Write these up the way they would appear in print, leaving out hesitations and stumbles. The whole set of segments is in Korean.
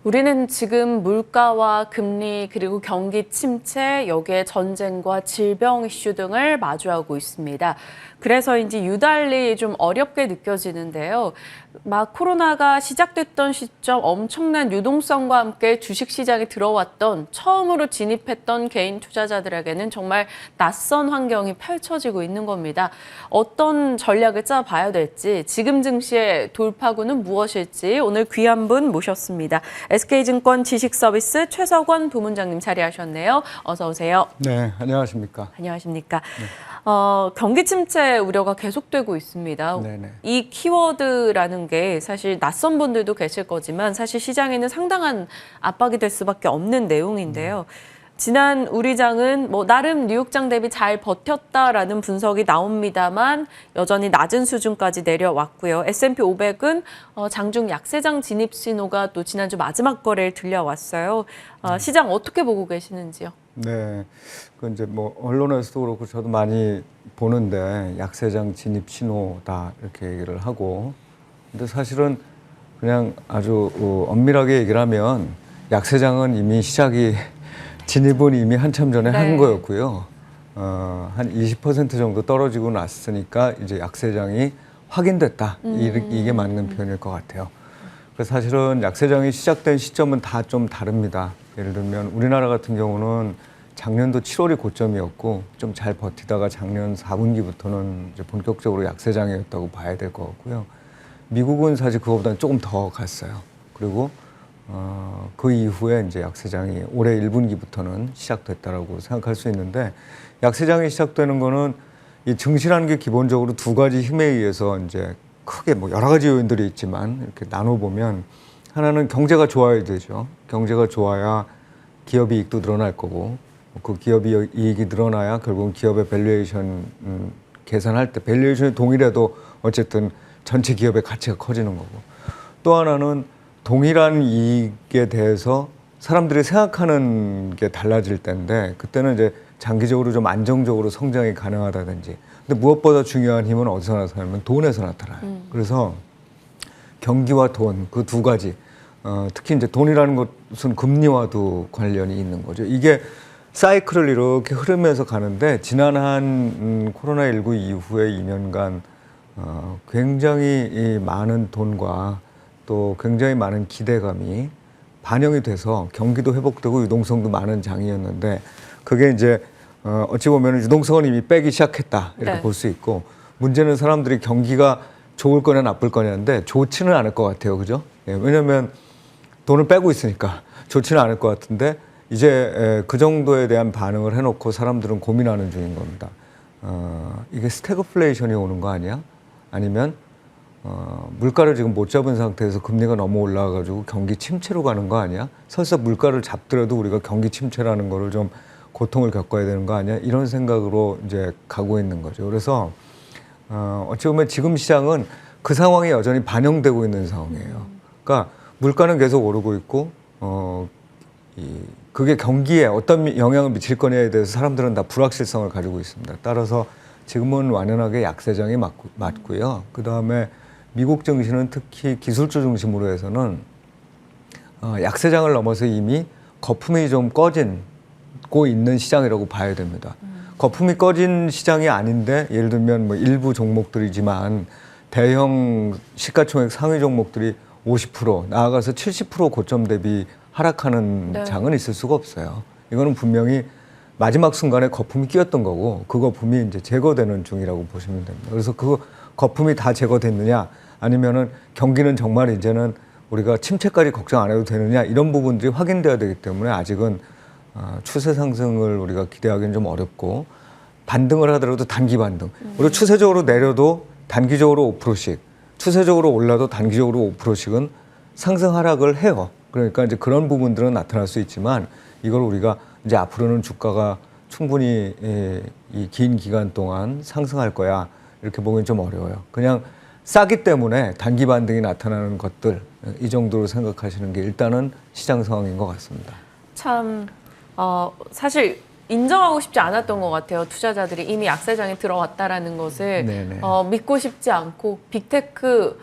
우리는 지금 물가와 금리 그리고 경기 침체, 여기에 전쟁과 질병 이슈 등을 마주하고 있습니다. 그래서인지 유달리 좀 어렵게 느껴지는데요. 막 코로나가 시작됐던 시점 엄청난 유동성과 함께 주식시장에 들어왔던 처음으로 진입했던 개인 투자자들에게는 정말 낯선 환경이 펼쳐지고 있는 겁니다. 어떤 전략을 짜봐야 될지, 지금 증시의 돌파구는 무엇일지 오늘 귀한 분 모셨습니다. SK증권 지식서비스 최석원 부문장님 자리하셨네요. 어서 오세요. 네, 안녕하십니까. 안녕하십니까. 네. 경기 침체 우려가 계속되고 있습니다. 네네. 이 키워드라는 게 사실 낯선 분들도 계실 거지만 사실 시장에는 상당한 압박이 될 수밖에 없는 내용인데요. 지난 우리장은 나름 뉴욕장 대비 잘 버텼다라는 분석이 나옵니다만 여전히 낮은 수준까지 내려왔고요. S&P 500은 장중 약세장 진입 신호가 또 지난주 마지막 거래일 들려왔어요. 시장 어떻게 보고 계시는지요? 네, 그 이제 언론에서도 그렇고 저도 많이 보는데 약세장 진입 신호다 이렇게 얘기를 하고, 근데 사실은 그냥 아주 엄밀하게 얘기를 하면 약세장은 이미 진입은 이미 한참 전에 한 거였고요. 한 20% 정도 떨어지고 났으니까 이제 약세장이 확인됐다. 이게 맞는 표현일 것 같아요. 그래서 사실은 약세장이 시작된 시점은 다 좀 다릅니다. 예를 들면 우리나라 같은 경우는 작년도 7월이 고점이었고 좀 잘 버티다가 작년 4분기부터는 이제 본격적으로 약세장이었다고 봐야 될 것 같고요. 미국은 사실 그거보다는 조금 더 갔어요. 그리고 그 이후에 이제 약세장이 올해 1분기부터는 시작됐다라고 생각할 수 있는데, 약세장이 시작되는 거는 이 증시라는 게 기본적으로 두 가지 힘에 의해서 이제 크게 여러 가지 요인들이 있지만 이렇게 나눠보면, 하나는 경제가 좋아야 되죠. 경제가 좋아야 기업 이익도 늘어날 거고, 그 기업 이익이 늘어나야 결국은 기업의 밸류에이션 계산할 때 밸류에이션이 동일해도 어쨌든 전체 기업의 가치가 커지는 거고, 또 하나는 동일한 이익에 대해서 사람들이 생각하는 게 달라질 때인데, 그때는 이제 장기적으로 좀 안정적으로 성장이 가능하다든지. 근데 무엇보다 중요한 힘은 어디서 나타나면 돈에서 나타나요. 그래서 경기와 돈, 그 두 가지, 특히 이제 돈이라는 것은 금리와도 관련이 있는 거죠. 이게 사이클을 이렇게 흐르면서 가는데, 지난 한 코로나19 이후에 2년간 굉장히 많은 돈과 또 굉장히 많은 기대감이 반영이 돼서 경기도 회복되고 유동성도 많은 장이었는데, 그게 이제 어찌 보면 유동성은 이미 빼기 시작했다 이렇게 볼 수 있고, 문제는 사람들이 경기가 좋을 거냐 나쁠 거냐인데 좋지는 않을 것 같아요. 그죠? 예, 왜냐하면 돈을 빼고 있으니까 좋지는 않을 것 같은데, 이제 그 정도에 대한 반응을 해놓고 사람들은 고민하는 중인 겁니다. 이게 스태그플레이션이 오는 거 아니야? 아니면 물가를 지금 못 잡은 상태에서 금리가 너무 올라가가지고 경기 침체로 가는 거 아니야? 설사 물가를 잡더라도 우리가 경기 침체라는 거를 좀 고통을 겪어야 되는 거 아니야? 이런 생각으로 이제 가고 있는 거죠. 그래서 어찌 보면 지금 시장은 그 상황이 여전히 반영되고 있는 상황이에요. 그러니까 물가는 계속 오르고 있고, 그게 경기에 어떤 영향을 미칠 거냐에 대해서 사람들은 다 불확실성을 가지고 있습니다. 따라서 지금은 완연하게 약세장이 맞고요. 그 다음에 미국 증시는 특히 기술주 중심으로 해서는 약세장을 넘어서 이미 거품이 좀 꺼지고 있는 시장이라고 봐야 됩니다. 거품이 꺼진 시장이 아닌데, 예를 들면 일부 종목들이지만 대형 시가총액 상위 종목들이 50% 나아가서 70% 고점 대비 하락하는 장은 있을 수가 없어요. 이거는 분명히 마지막 순간에 거품이 끼었던 거고, 그 거품이 이제 제거되는 중이라고 보시면 됩니다. 그래서 그 거품이 다 제거됐느냐, 아니면은 경기는 정말 이제는 우리가 침체까지 걱정 안 해도 되느냐, 이런 부분들이 확인돼야 되기 때문에 아직은 추세 상승을 우리가 기대하기는 좀 어렵고, 반등을 하더라도 단기 반등. 그리고 추세적으로 내려도 단기적으로 5%씩, 추세적으로 올라도 단기적으로 5%씩은 상승 하락을 해요. 그러니까 이제 그런 부분들은 나타날 수 있지만, 이걸 우리가 이제 앞으로는 주가가 충분히 이 긴 기간 동안 상승할 거야 이렇게 보기는 좀 어려워요. 그냥 싸기 때문에 단기 반등이 나타나는 것들, 이 정도로 생각하시는 게 일단은 시장 상황인 것 같습니다. 참 사실 인정하고 싶지 않았던 것 같아요. 투자자들이 이미 약세장에 들어왔다라는 것을 믿고 싶지 않고, 빅테크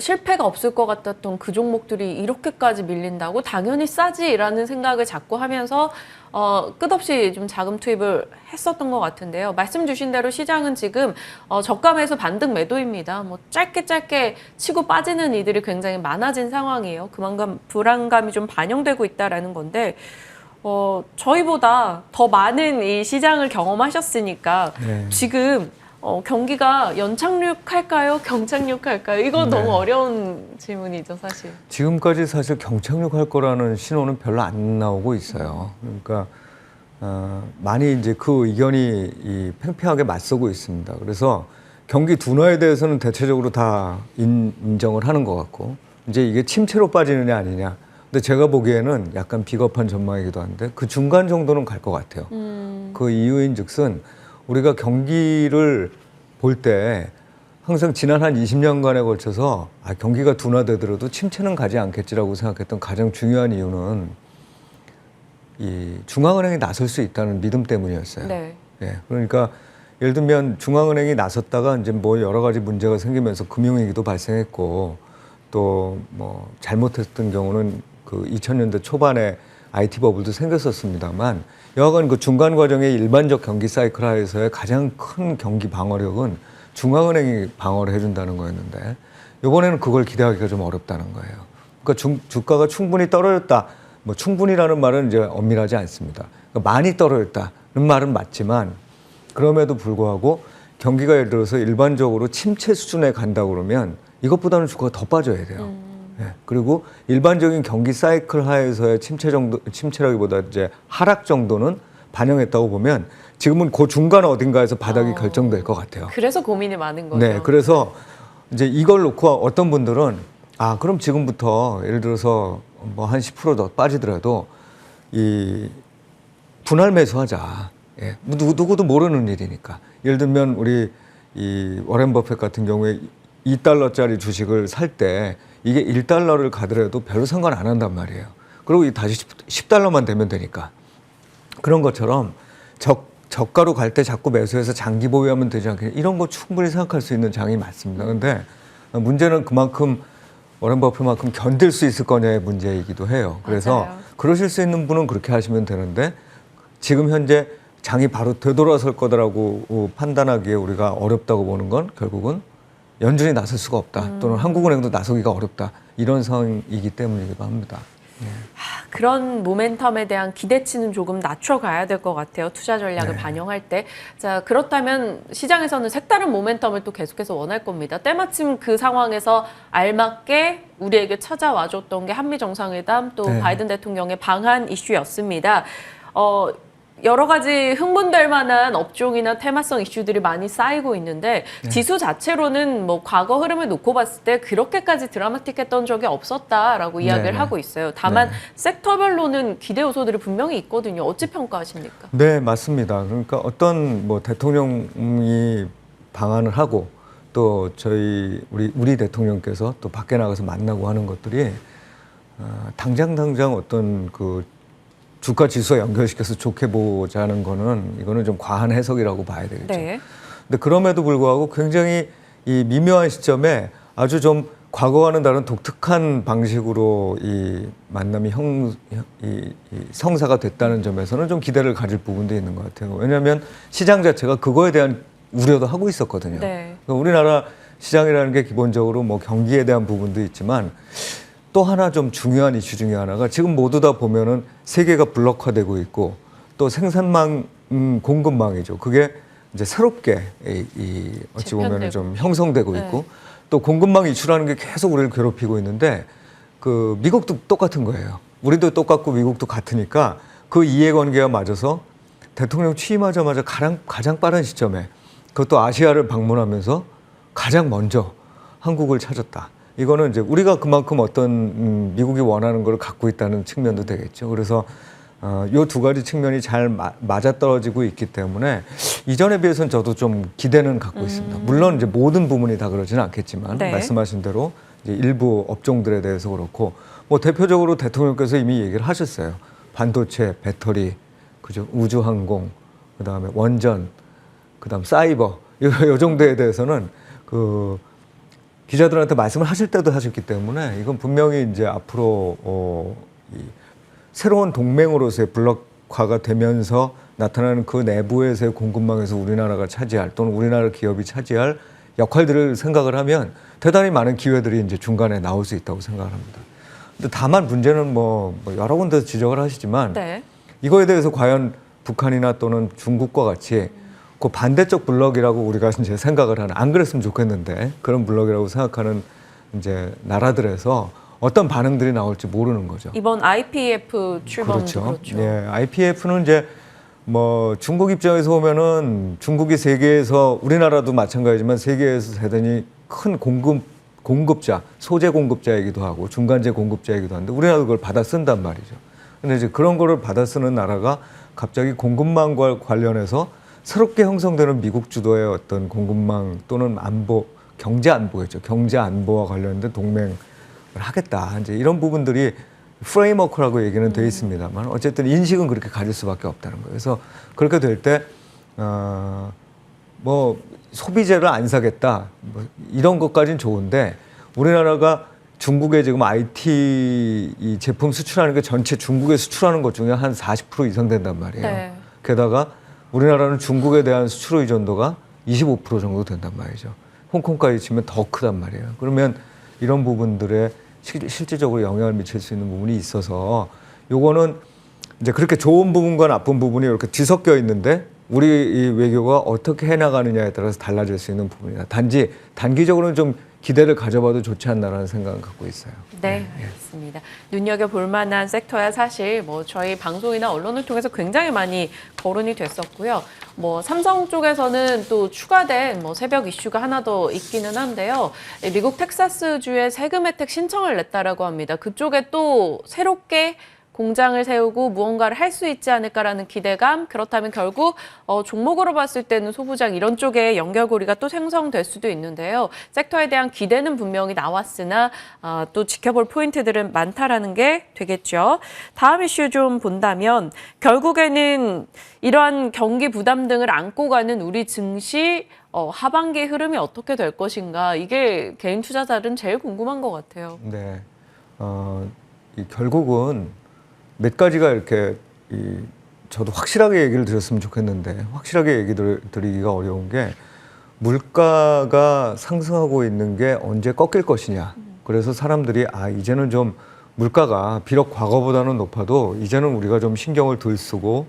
실패가 없을 것 같았던 그 종목들이 이렇게까지 밀린다고 당연히 싸지라는 생각을 자꾸 하면서 끝없이 좀 자금 투입을 했었던 것 같은데요. 말씀 주신 대로 시장은 지금 저가매수 반등 매도입니다. 뭐 짧게 치고 빠지는 이들이 굉장히 많아진 상황이에요. 그만큼 불안감이 좀 반영되고 있다라는 건데 저희보다 더 많은 이 시장을 경험하셨으니까 네. 지금 경기가 연착륙할까요? 경착륙할까요? 이거 네. 너무 어려운 질문이죠, 사실. 지금까지 사실 경착륙할 거라는 신호는 별로 안 나오고 있어요. 그러니까 많이 이제 그 의견이 팽팽하게 맞서고 있습니다. 그래서 경기 둔화에 대해서는 대체적으로 다 인정을 하는 것 같고 이제 이게 침체로 빠지느냐 아니냐. 근데 제가 보기에는 약간 비겁한 전망이기도 한데 그 중간 정도는 갈 것 같아요. 그 이유인즉슨 우리가 경기를 볼 때 항상 지난 한 20년간에 걸쳐서 경기가 둔화되더라도 침체는 가지 않겠지라고 생각했던 가장 중요한 이유는 이 중앙은행이 나설 수 있다는 믿음 때문이었어요. 네. 예, 그러니까 예를 들면 중앙은행이 나섰다가 이제 뭐 여러 가지 문제가 생기면서 금융위기도 발생했고 또 뭐 잘못했던 경우는 그 2000년대 초반에 IT 버블도 생겼었습니다만 여하간 그 중간 과정의 일반적 경기 사이클 하에서의 가장 큰 경기 방어력은 중앙은행이 방어를 해준다는 거였는데 이번에는 그걸 기대하기가 좀 어렵다는 거예요. 그러니까 주가가 충분히 떨어졌다. 뭐 충분히라는 말은 이제 엄밀하지 않습니다. 그러니까 많이 떨어졌다는 말은 맞지만 그럼에도 불구하고 경기가 예를 들어서 일반적으로 침체 수준에 간다 그러면 이것보다는 주가가 더 빠져야 돼요. 예, 그리고 일반적인 경기 사이클 하에서의 침체라기보다 이제 하락 정도는 반영했다고 보면 지금은 그 중간 어딘가에서 바닥이 결정될 것 같아요. 그래서 고민이 많은 거죠. 네, 그래서 이제 이걸 놓고 어떤 분들은 그럼 지금부터 예를 들어서 뭐 한 10%더 빠지더라도 이 분할 매수하자. 예, 누구도 모르는 일이니까. 예를 들면 우리 이 워렌 버핏 같은 경우에 2달러짜리 주식을 살 때 이게 1달러를 가더라도 별로 상관 안 한단 말이에요. 그리고 다시 10달러만 되면 되니까. 그런 것처럼 저가로 갈 때 자꾸 매수해서 장기 보유하면 되지 않겠냐. 이런 거 충분히 생각할 수 있는 장이 맞습니다. 근데 문제는 그만큼 워렌 버핏만큼 견딜 수 있을 거냐의 문제이기도 해요. 그래서 맞아요. 그러실 수 있는 분은 그렇게 하시면 되는데 지금 현재 장이 바로 되돌아설 거다라고 판단하기에 우리가 어렵다고 보는 건 결국은 연준이 나설 수가 없다. 또는 한국은행도 나서기가 어렵다. 이런 상황이기 때문이기도 합니다. 그런 모멘텀에 대한 기대치는 조금 낮춰가야 될 것 같아요. 투자 전략을 네. 반영할 때. 자, 그렇다면 시장에서는 색다른 모멘텀을 또 계속해서 원할 겁니다. 때마침 그 상황에서 알맞게 우리에게 찾아와줬던 게 한미 정상회담 또 네. 바이든 대통령의 방한 이슈였습니다. 여러 가지 흥분될 만한 업종이나 테마성 이슈들이 많이 쌓이고 있는데 지수 자체로는 뭐 과거 흐름을 놓고 봤을 때 그렇게까지 드라마틱했던 적이 없었다라고 이야기를 하고 있어요. 다만 섹터별로는 기대 요소들이 분명히 있거든요. 어찌 평가하십니까? 네, 맞습니다. 그러니까 어떤 뭐 대통령이 방한을 하고 또 우리 대통령께서 또 밖에 나가서 만나고 하는 것들이 당장 어떤 그 주가 지수와 연결시켜서 좋게 보자는 이거는 좀 과한 해석이라고 봐야 되겠죠. 네. 근데 그럼에도 불구하고 굉장히 이 미묘한 시점에 아주 좀 과거와는 다른 독특한 방식으로 이 만남이 성사가 됐다는 점에서는 좀 기대를 가질 부분도 있는 것 같아요. 왜냐하면 시장 자체가 그거에 대한 우려도 하고 있었거든요. 네. 그러니까 우리나라 시장이라는 게 기본적으로 뭐 경기에 대한 부분도 있지만 또 하나 좀 중요한 이슈 중에 하나가 지금 모두 다 보면은 세계가 블록화되고 있고 또 생산망, 공급망이죠. 그게 이제 새롭게 어찌 보면은 좀 형성되고 있고 또 공급망 이슈라는 게 계속 우리를 괴롭히고 있는데 그 미국도 똑같은 거예요. 우리도 똑같고 미국도 같으니까 그 이해관계가 맞아서 대통령 취임하자마자 가장 빠른 시점에 그것도 아시아를 방문하면서 가장 먼저 한국을 찾았다. 이거는 이제 우리가 그만큼 어떤 미국이 원하는 걸 갖고 있다는 측면도 되겠죠. 그래서 요 두 가지 측면이 잘 맞아떨어지고 있기 때문에 이전에 비해서는 저도 좀 기대는 갖고 있습니다. 물론 이제 모든 부분이 다 그러지는 않겠지만 네. 말씀하신 대로 이제 일부 업종들에 대해서 그렇고 뭐 대표적으로 대통령께서 이미 얘기를 하셨어요. 반도체, 배터리, 그죠? 우주항공, 그다음에 원전, 그다음 사이버 요 정도에 대해서는 기자들한테 말씀을 하실 때도 하셨기 때문에 이건 분명히 이제 앞으로 이 새로운 동맹으로서의 블록화가 되면서 나타나는 그 내부에서의 공급망에서 우리나라가 차지할 또는 우리나라 기업이 차지할 역할들을 생각을 하면 대단히 많은 기회들이 이제 중간에 나올 수 있다고 생각을 합니다. 근데 다만 문제는 뭐 여러 군데서 지적을 하시지만 네. 이거에 대해서 과연 북한이나 또는 중국과 같이 그 반대쪽 블록이라고 우리가 이제 생각을 하는, 안 그랬으면 좋겠는데 그런 블록이라고 생각하는 이제 나라들에서 어떤 반응들이 나올지 모르는 거죠. 이번 IPF 출범도 그렇죠. 예, IPF는 이제 뭐 중국 입장에서 보면은 중국이 세계에서, 우리나라도 마찬가지지만 세계에서 대단히 큰 공급자, 소재 공급자이기도 하고 중간재 공급자이기도 한데 우리나라도 그걸 받아 쓴단 말이죠. 근데 이제 그런 거를 받아 쓰는 나라가 갑자기 공급망과 관련해서 새롭게 형성되는 미국 주도의 어떤 공급망 또는 안보, 경제 안보겠죠. 경제 안보와 관련된 동맹을 하겠다. 이제 이런 부분들이 프레임워크라고 얘기는 돼 있습니다만 어쨌든 인식은 그렇게 가질 수밖에 없다는 거예요. 그래서 그렇게 될 때 뭐 소비재를 안 사겠다 뭐 이런 것까지는 좋은데 우리나라가 중국에 지금 IT 이 제품 수출하는 게 전체 중국에 수출하는 것 중에 한 40% 이상 된단 말이에요. 네. 게다가 우리나라는 중국에 대한 수출 의존도가 25% 정도 된단 말이죠. 홍콩까지 치면 더 크단 말이에요. 그러면 이런 부분들에 실질적으로 영향을 미칠 수 있는 부분이 있어서 요거는 이제 그렇게 좋은 부분과 나쁜 부분이 이렇게 뒤섞여 있는데 우리 이 외교가 어떻게 해나가느냐에 따라서 달라질 수 있는 부분이다. 단지 단기적으로는 좀 기대를 가져봐도 좋지 않나라는 생각을 갖고 있어요. 네, 알겠습니다. 눈여겨볼 만한 섹터야 사실 뭐 저희 방송이나 언론을 통해서 굉장히 많이 거론이 됐었고요. 뭐 삼성 쪽에서는 또 추가된 뭐 새벽 이슈가 하나 더 있기는 한데요. 미국 텍사스주에 세금 혜택 신청을 냈다라고 합니다. 그쪽에 또 새롭게 공장을 세우고 무언가를 할 수 있지 않을까라는 기대감, 그렇다면 결국 종목으로 봤을 때는 소부장 이런 쪽에 연결고리가 또 생성될 수도 있는데요. 섹터에 대한 기대는 분명히 나왔으나 또 지켜볼 포인트들은 많다라는 게 되겠죠. 다음 이슈 좀 본다면 결국에는 이러한 경기 부담 등을 안고 가는 우리 증시 하반기 흐름이 어떻게 될 것인가, 이게 개인 투자자들은 제일 궁금한 것 같아요. 네, 결국은 몇 가지가 이렇게 저도 확실하게 얘기를 드렸으면 좋겠는데 확실하게 얘기 드리기가 어려운 게 물가가 상승하고 있는 게 언제 꺾일 것이냐. 그래서 사람들이 이제는 좀 물가가 비록 과거보다는 높아도 이제는 우리가 좀 신경을 덜 쓰고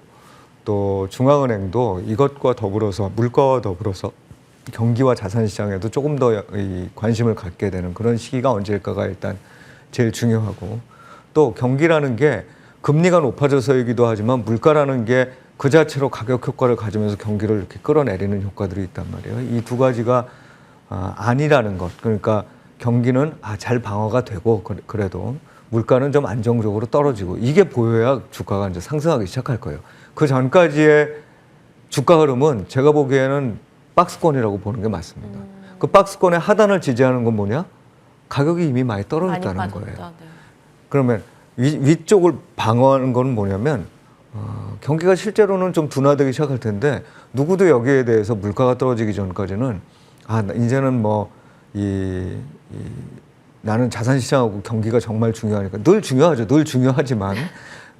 또 중앙은행도 이것과 더불어서 물가와 더불어서 경기와 자산시장에도 조금 더 관심을 갖게 되는 그런 시기가 언제일까가 일단 제일 중요하고, 또 경기라는 게 금리가 높아져서이기도 하지만 물가라는 게 그 자체로 가격 효과를 가지면서 경기를 이렇게 끌어내리는 효과들이 있단 말이에요. 이 두 가지가 아니라는 것. 그러니까 경기는 잘 방어가 되고 그래도 물가는 좀 안정적으로 떨어지고 이게 보여야 주가가 이제 상승하기 시작할 거예요. 그 전까지의 주가 흐름은 제가 보기에는 박스권이라고 보는 게 맞습니다. 그 박스권의 하단을 지지하는 건 뭐냐? 가격이 이미 많이 떨어졌다는 많이 거예요. 빠졌다, 네. 그러면 위쪽을 방어하는 건 뭐냐면 경기가 실제로는 좀 둔화되기 시작할 텐데 누구도 여기에 대해서 물가가 떨어지기 전까지는 이제는 뭐 나는 자산시장하고 경기가 정말 중요하니까, 늘 중요하죠. 늘 중요하지만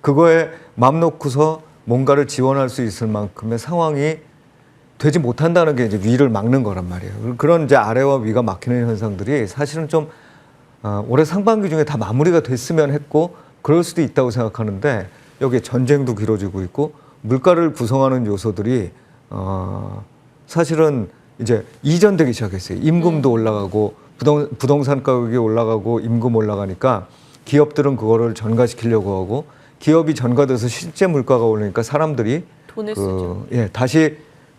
그거에 맘 놓고서 뭔가를 지원할 수 있을 만큼의 상황이 되지 못한다는 게 이제 위를 막는 거란 말이에요. 그런 이제 아래와 위가 막히는 현상들이 사실은 좀 올해 상반기 중에 다 마무리가 됐으면 했고 그럴 수도 있다고 생각하는데 여기에 전쟁도 길어지고 있고 물가를 구성하는 요소들이 사실은 이제 이전되기 시작했어요. 임금도 올라가고 부동산 가격이 올라가고 임금 올라가니까 기업들은 그거를 전가시키려고 하고, 기업이 전가돼서 실제 물가가 오르니까 사람들이 돈을 쓰죠. 다시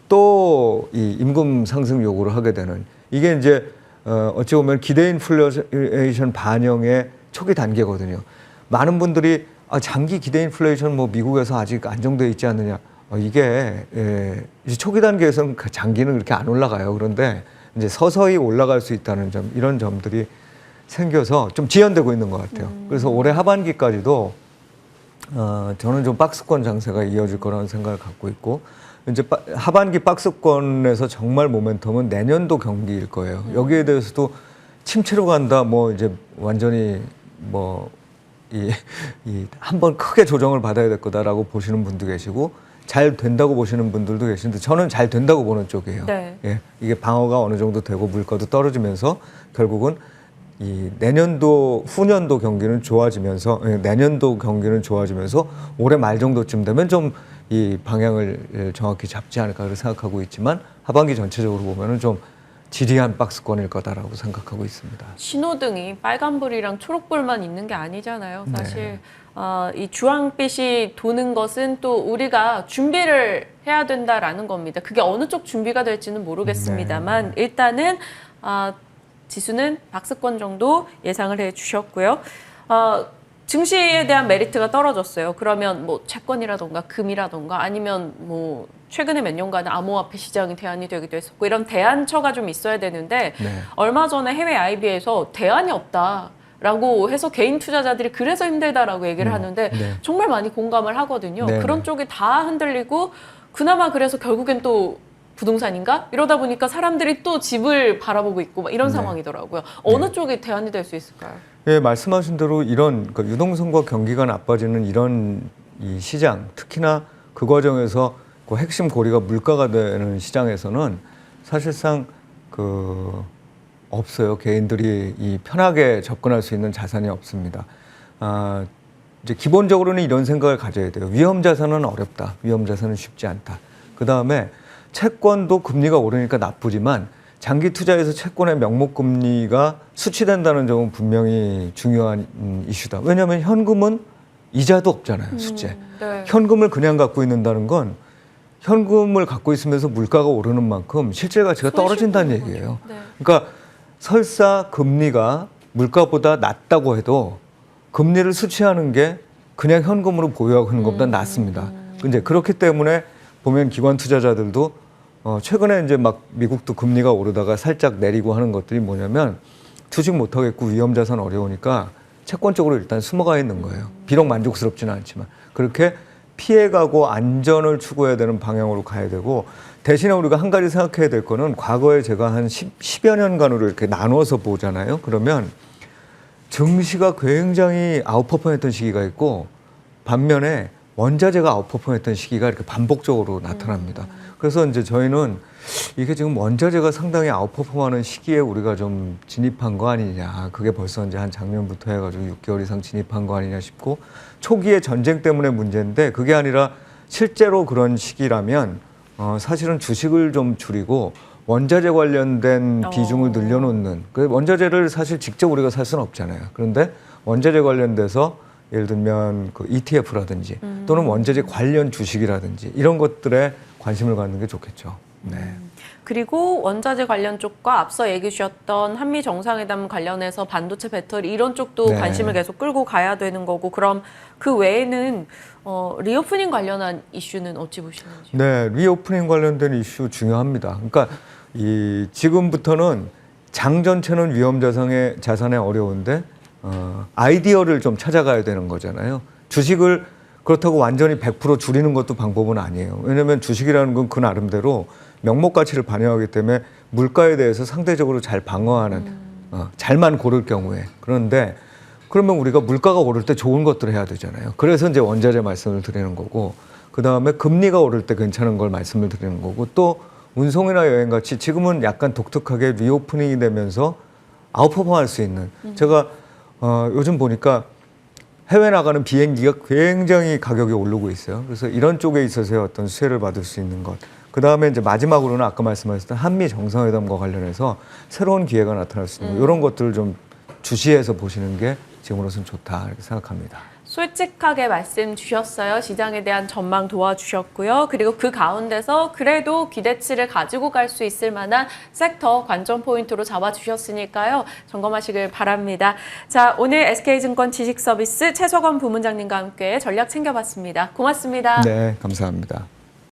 또 이 임금 상승 요구를 하게 되는, 이게 이제 어찌 보면 기대 인플레이션 반영의 초기 단계거든요. 많은 분들이 장기 기대 인플레이션 뭐 미국에서 아직 안정되어 있지 않느냐. 이게 이제 초기 단계에서는 장기는 그렇게 안 올라가요. 그런데 이제 서서히 올라갈 수 있다는 점, 이런 점들이 생겨서 좀 지연되고 있는 것 같아요. 그래서 올해 하반기까지도 저는 좀 박스권 장세가 이어질 거라는 생각을 갖고 있고, 이제 하반기 박스권에서 정말 모멘텀은 내년도 경기일 거예요. 여기에 대해서도 침체로 간다, 뭐 이제 완전히 뭐 한번 크게 조정을 받아야 될 거다라고 보시는 분도 계시고 잘 된다고 보시는 분들도 계신데 저는 잘 된다고 보는 쪽이에요. 네. 예, 이게 방어가 어느 정도 되고 물가도 떨어지면서 결국은 이 내년도 후년도 경기는 좋아지면서 내년도 경기는 좋아지면서 올해 말 정도쯤 되면 좀 이 방향을 정확히 잡지 않을까 그렇게 생각하고 있지만 하반기 전체적으로 보면은 좀 지리한 박스권일 거다라고 생각하고 있습니다. 신호등이 빨간불이랑 초록불만 있는 게 아니잖아요. 사실 네. 이 주황빛이 도는 것은 또 우리가 준비를 해야 된다라는 겁니다. 그게 어느 쪽 준비가 될지는 모르겠습니다만 일단은 지수는 박스권 정도 예상을 해주셨고요. 증시에 대한 메리트가 떨어졌어요. 그러면 뭐 채권이라던가 금이라던가 아니면 뭐 최근에 몇 년간은 암호화폐 시장이 대안이 되기도 했었고 이런 대안처가 좀 있어야 되는데 네. 얼마 전에 해외 IB에서 대안이 없다라고 해서 개인 투자자들이 그래서 힘들다라고 얘기를 하는데 네. 정말 많이 공감을 하거든요. 네. 그런 쪽이 다 흔들리고 그나마 그래서 결국엔 또 부동산인가? 이러다 보니까 사람들이 또 집을 바라보고 있고 막 이런 네. 상황이더라고요. 어느 쪽이 대안이 될 수 있을까요? 예, 말씀하신 대로 이런 유동성과 경기가 나빠지는 이런 이 시장, 특히나 그 과정에서 그 핵심 고리가 물가가 되는 시장에서는 사실상 없어요. 개인들이 이 편하게 접근할 수 있는 자산이 없습니다. 이제 기본적으로는 이런 생각을 가져야 돼요. 위험 자산은 어렵다. 위험 자산은 쉽지 않다. 그 다음에 채권도 금리가 오르니까 나쁘지만 장기 투자에서 채권의 명목 금리가 수치된다는 점은 분명히 중요한 이슈다. 왜냐하면 현금은 이자도 없잖아요, 수채. 네. 현금을 그냥 갖고 있는다는 건 현금을 갖고 있으면서 물가가 오르는 만큼 실제 가치가 떨어진다는 얘기예요. 네. 그러니까 설사 금리가 물가보다 낮다고 해도 금리를 수취하는 게 그냥 현금으로 보유하고 있는 것보다 낫습니다. 근데 그렇기 때문에 보면 기관 투자자들도 최근에 이제 막 미국도 금리가 오르다가 살짝 내리고 하는 것들이 뭐냐면 주식 못 하겠고 위험 자산 어려우니까 채권 쪽으로 일단 숨어가 있는 거예요. 비록 만족스럽지는 않지만 그렇게 피해가고 안전을 추구해야 되는 방향으로 가야 되고 대신에 우리가 한 가지 생각해야 될 거는 과거에 제가 한 10여 년간으로 이렇게 나눠서 보잖아요. 그러면 증시가 굉장히 아웃퍼폼했던 시기가 있고 반면에 원자재가 아웃퍼폼했던 시기가 이렇게 반복적으로 나타납니다. 그래서 이제 저희는 이게 지금 원자재가 상당히 아웃퍼폼하는 시기에 우리가 좀 진입한 거 아니냐. 그게 벌써 이제 한 작년부터 해가지고 6개월 이상 진입한 거 아니냐 싶고 초기에 전쟁 때문에 문제인데 그게 아니라 실제로 그런 시기라면 사실은 주식을 좀 줄이고 원자재 관련된 비중을 늘려놓는 그 원자재를 사실 직접 우리가 살 수는 없잖아요. 그런데 원자재 관련돼서 예를 들면 그 ETF라든지 또는 원자재 관련 주식이라든지 이런 것들에 관심을 갖는 게 좋겠죠. 네. 그리고 원자재 관련 쪽과 앞서 얘기 주셨던 한미 정상회담 관련해서 반도체 배터리 이런 쪽도 네. 관심을 계속 끌고 가야 되는 거고 그럼 그 외에는 리오프닝 관련한 이슈는 어찌 보시는지? 네, 리오프닝 관련된 이슈 중요합니다. 그러니까 지금부터는 장 전체는 위험 자산에 어려운데 아이디어를 좀 찾아가야 되는 거잖아요. 주식을 그렇다고 완전히 100% 줄이는 것도 방법은 아니에요. 왜냐하면 주식이라는 건 그 나름대로 명목 가치를 반영하기 때문에 물가에 대해서 상대적으로 잘 방어하는 잘만 고를 경우에 그런데 그러면 우리가 물가가 오를 때 좋은 것들을 해야 되잖아요. 그래서 이제 원자재 말씀을 드리는 거고 그 다음에 금리가 오를 때 괜찮은 걸 말씀을 드리는 거고 또 운송이나 여행 같이 지금은 약간 독특하게 리오프닝이 되면서 아웃퍼폼할 수 있는 제가 요즘 보니까 해외 나가는 비행기가 굉장히 가격이 오르고 있어요. 그래서 이런 쪽에 있어서의 어떤 수혜를 받을 수 있는 것. 그 다음에 이제 마지막으로는 아까 말씀하셨던 한미 정상회담과 관련해서 새로운 기회가 나타날 수 있는 이런 것들을 좀 주시해서 보시는 게 지금으로서는 좋다 이렇게 생각합니다. 솔직하게 말씀 주셨어요. 시장에 대한 전망 도와주셨고요. 그리고 그 가운데서 그래도 기대치를 가지고 갈 수 있을 만한 섹터 관전 포인트로 잡아주셨으니까요. 점검하시길 바랍니다. 자, 오늘 SK증권 지식서비스 최석원 부문장님과 함께 전략 챙겨봤습니다. 고맙습니다. 네, 감사합니다.